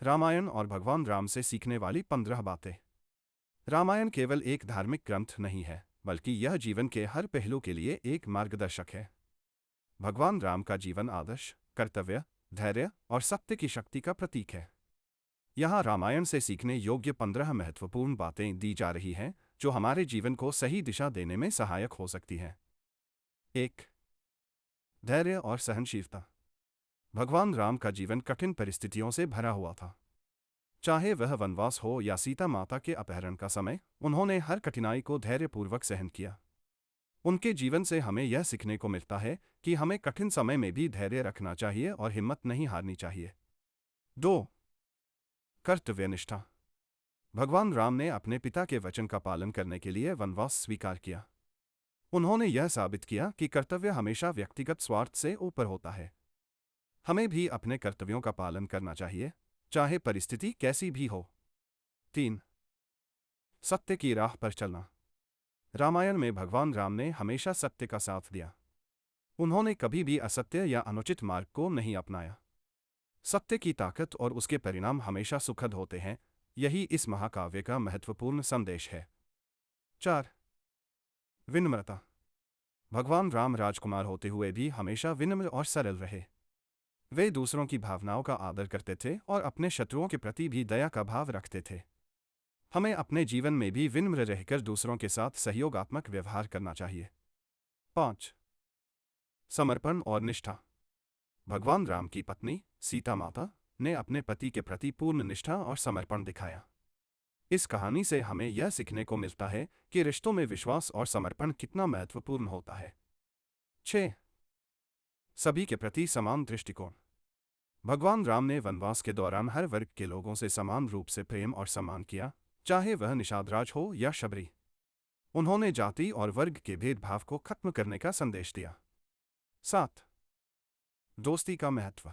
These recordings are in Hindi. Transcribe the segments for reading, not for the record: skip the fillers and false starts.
रामायण और भगवान राम से सीखने वाली 15 बातें। रामायण केवल एक धार्मिक ग्रंथ नहीं है, बल्कि यह जीवन के हर पहलू के लिए एक मार्गदर्शक है। भगवान राम का जीवन आदर्श, कर्तव्य, धैर्य और सत्य की शक्ति का प्रतीक है। यहाँ रामायण से सीखने योग्य 15 महत्वपूर्ण बातें दी जा रही हैं, जो हमारे जीवन को सही दिशा देने में सहायक हो सकती हैं। 1. धैर्य और सहनशीलता। भगवान राम का जीवन कठिन परिस्थितियों से भरा हुआ था। चाहे वह वनवास हो या सीता माता के अपहरण का समय, उन्होंने हर कठिनाई को धैर्यपूर्वक सहन किया। उनके जीवन से हमें यह सीखने को मिलता है कि हमें कठिन समय में भी धैर्य रखना चाहिए और हिम्मत नहीं हारनी चाहिए। 2. कर्तव्यनिष्ठा। भगवान राम ने अपने पिता के वचन का पालन करने के लिए वनवास स्वीकार किया। उन्होंने यह साबित किया कि कर्तव्य हमेशा व्यक्तिगत स्वार्थ से ऊपर होता है। हमें भी अपने कर्तव्यों का पालन करना चाहिए, चाहे परिस्थिति कैसी भी हो। 3. सत्य की राह पर चलना। रामायण में भगवान राम ने हमेशा सत्य का साथ दिया। उन्होंने कभी भी असत्य या अनुचित मार्ग को नहीं अपनाया। सत्य की ताकत और उसके परिणाम हमेशा सुखद होते हैं, यही इस महाकाव्य का महत्वपूर्ण संदेश है। 4. विनम्रता। भगवान राम राजकुमार होते हुए भी हमेशा विनम्र और सरल रहे। वे दूसरों की भावनाओं का आदर करते थे और अपने शत्रुओं के प्रति भी दया का भाव रखते थे। हमें अपने जीवन में भी विनम्र रहकर दूसरों के साथ सहयोगात्मक व्यवहार करना चाहिए। 5. समर्पण और निष्ठा। भगवान राम की पत्नी सीता माता ने अपने पति के प्रति पूर्ण निष्ठा और समर्पण दिखाया। इस कहानी से हमें यह सीखने को मिलता है कि रिश्तों में विश्वास और समर्पण कितना महत्वपूर्ण होता है। 6. सभी के प्रति समान दृष्टिकोण। भगवान राम ने वनवास के दौरान हर वर्ग के लोगों से समान रूप से प्रेम और सम्मान किया, चाहे वह निषादराज हो या शबरी। उन्होंने जाति और वर्ग के भेदभाव को खत्म करने का संदेश दिया। 7. दोस्ती का महत्व।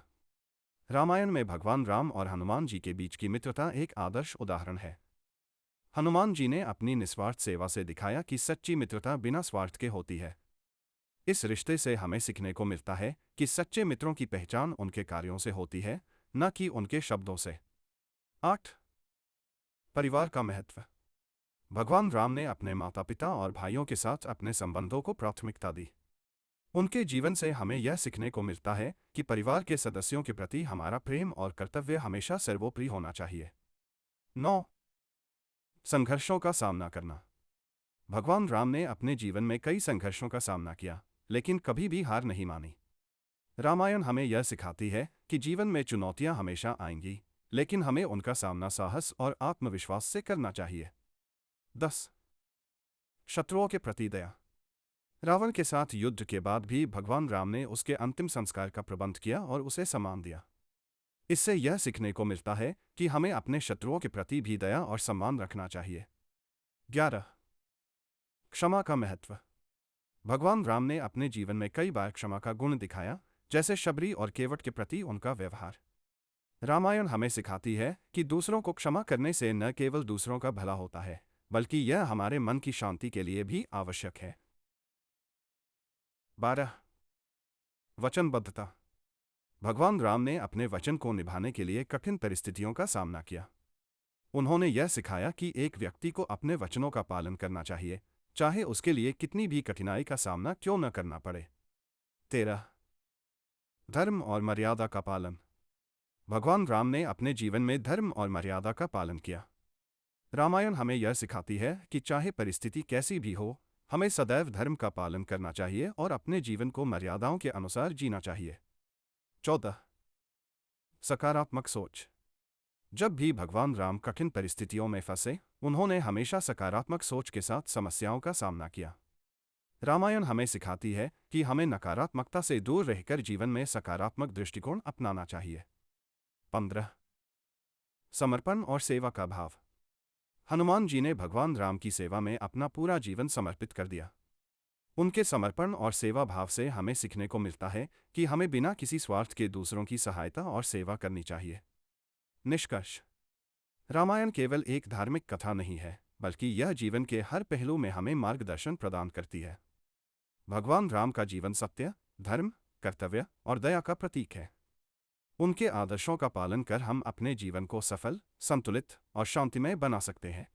रामायण में भगवान राम और हनुमान जी के बीच की मित्रता एक आदर्श उदाहरण है। हनुमान जी ने अपनी निस्वार्थ सेवा से दिखाया कि सच्ची मित्रता बिना स्वार्थ के होती है। इस रिश्ते से हमें सीखने को मिलता है कि सच्चे मित्रों की पहचान उनके कार्यों से होती है, न कि उनके शब्दों से। 8. परिवार का महत्व। भगवान राम ने अपने माता पिता और भाइयों के साथ अपने संबंधों को प्राथमिकता दी। उनके जीवन से हमें यह सीखने को मिलता है कि परिवार के सदस्यों के प्रति हमारा प्रेम और कर्तव्य हमेशा सर्वोपरि होना चाहिए। 9. संघर्षों का सामना करना। भगवान राम ने अपने जीवन में कई संघर्षों का सामना किया, लेकिन कभी भी हार नहीं मानी। रामायण हमें यह सिखाती है कि जीवन में चुनौतियां हमेशा आएंगी, लेकिन हमें उनका सामना साहस और आत्मविश्वास से करना चाहिए। 10. शत्रुओं के प्रति दया। रावण के साथ युद्ध के बाद भी भगवान राम ने उसके अंतिम संस्कार का प्रबंध किया और उसे सम्मान दिया। इससे यह सीखने को मिलता है कि हमें अपने शत्रुओं के प्रति भी दया और सम्मान रखना चाहिए। 11. क्षमा का महत्व। भगवान राम ने अपने जीवन में कई बार क्षमा का गुण दिखाया, जैसे शबरी और केवट के प्रति उनका व्यवहार। रामायण हमें सिखाती है कि दूसरों को क्षमा करने से न केवल दूसरों का भला होता है, बल्कि यह हमारे मन की शांति के लिए भी आवश्यक है। 12. वचनबद्धता। भगवान राम ने अपने वचन को निभाने के लिए कठिन परिस्थितियों का सामना किया। उन्होंने यह सिखाया कि एक व्यक्ति को अपने वचनों का पालन करना चाहिए, चाहे उसके लिए कितनी भी कठिनाई का सामना क्यों न करना पड़े। 13. धर्म और मर्यादा का पालन। भगवान राम ने अपने जीवन में धर्म और मर्यादा का पालन किया। रामायण हमें यह सिखाती है कि चाहे परिस्थिति कैसी भी हो, हमें सदैव धर्म का पालन करना चाहिए और अपने जीवन को मर्यादाओं के अनुसार जीना चाहिए। 14. सकारात्मक सोच। जब भी भगवान राम कठिन परिस्थितियों में फंसे, उन्होंने हमेशा सकारात्मक सोच के साथ समस्याओं का सामना किया। रामायण हमें सिखाती है कि हमें नकारात्मकता से दूर रहकर जीवन में सकारात्मक दृष्टिकोण अपनाना चाहिए। 15. समर्पण और सेवा का भाव। हनुमान जी ने भगवान राम की सेवा में अपना पूरा जीवन समर्पित कर दिया। उनके समर्पण और सेवा भाव से हमें सीखने को मिलता है कि हमें बिना किसी स्वार्थ के दूसरों की सहायता और सेवा करनी चाहिए। निष्कर्ष। रामायण केवल एक धार्मिक कथा नहीं है, बल्कि यह जीवन के हर पहलू में हमें मार्गदर्शन प्रदान करती है। भगवान राम का जीवन सत्य, धर्म, कर्तव्य और दया का प्रतीक है। उनके आदर्शों का पालन कर हम अपने जीवन को सफल, संतुलित और शांतिमय बना सकते हैं।